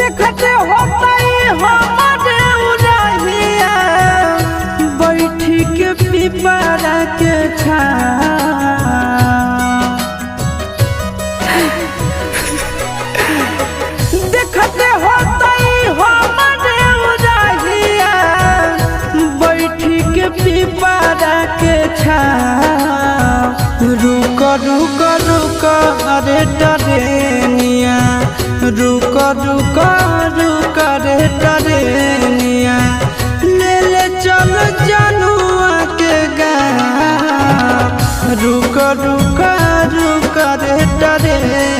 देखते होता हमारे उड़हिया बैठी के पिपरा के देखते होता हमारे उड़हिया बैठी के पिपरा के रुक रुक रुक अरे टरेनिया रुक रुक रुक रे टरेनिया ले ले चल जनुआ के गाँव रुक रुक रुक रे टरेनिया।